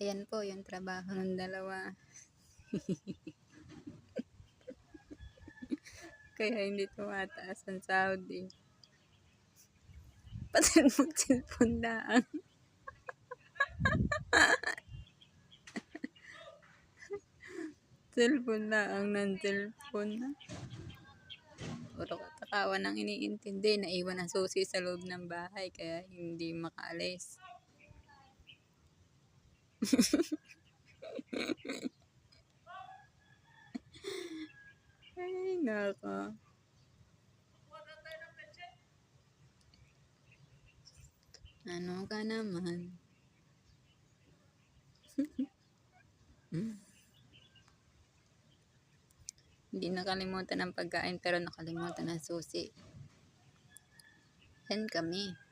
Ayan po yung trabaho ng dalawa. Kaya hindi tumataas ang sahod eh. Pati mag-cellphone lang. Cellphone lang ang non-cellphone na. Puro katakawan ang iniintindi. Naiwan ang susi sa loob ng bahay kaya hindi makaalis. Ay, nako. Ano ka naman? Hindi nakalimutan ang pagkain pero nakalimutan ang susi. Yan kami.